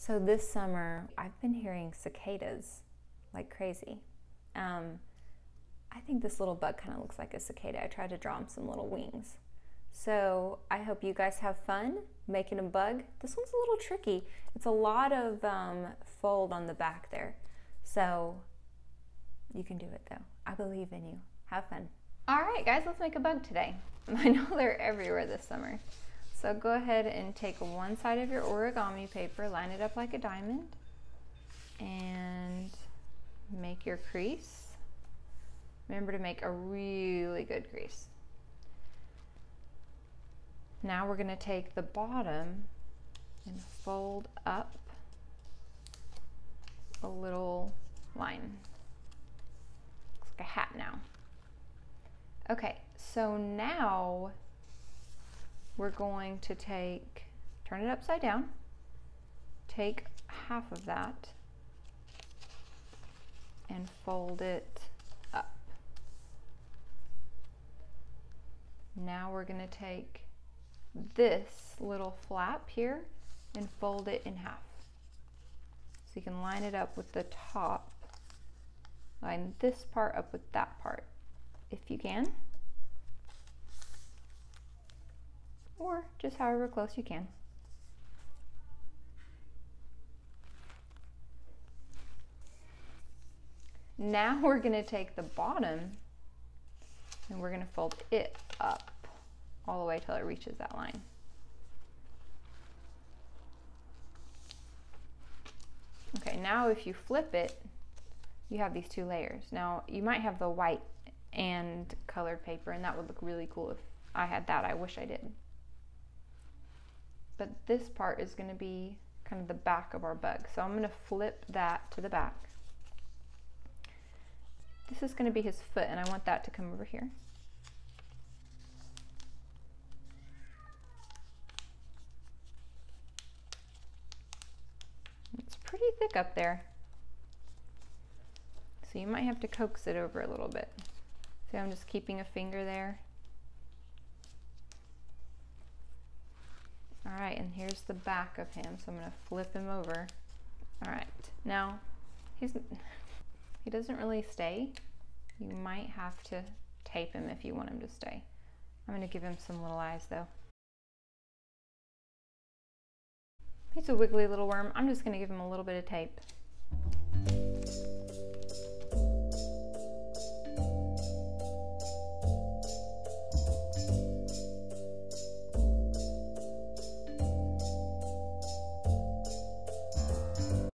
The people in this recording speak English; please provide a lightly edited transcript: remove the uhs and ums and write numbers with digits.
So this summer, I've been hearing cicadas like crazy. I think this little bug kind of looks like a cicada. I tried to draw him some little wings. So I hope you guys have fun making a bug. This one's a little tricky. It's a lot of fold on the back there. So you can do it though. I believe in you. Have fun. All right, guys, let's make a bug today. I know they're everywhere this summer. So go ahead and take one side of your origami paper, line it up like a diamond, and make your crease. Remember to make a really good crease. Now we're going to take the bottom and fold up a little line. Looks like a hat now. Okay, so now we're going to turn it upside down, take half of that and fold it up. Now we're going to take this little flap here and fold it in half. So you can line it up with the top, line this part up with that part if you can, or just however close you can. Now we're going to take the bottom and we're going to fold it up all the way till it reaches that line. Okay, now if you flip it, you have these two layers. Now you might have the white and colored paper, and that would look really cool if I had that. I wish I did. But this part is going to be kind of the back of our bug. So I'm going to flip that to the back. This is going to be his foot, and I want that to come over here. It's pretty thick up there, so you might have to coax it over a little bit. See, I'm just keeping a finger there. All right, and here's the back of him, so I'm going to flip him over. All right, now he doesn't really stay. You might have to tape him if you want him to stay. I'm going to give him some little eyes though. He's a wiggly little worm. I'm just going to give him a little bit of tape.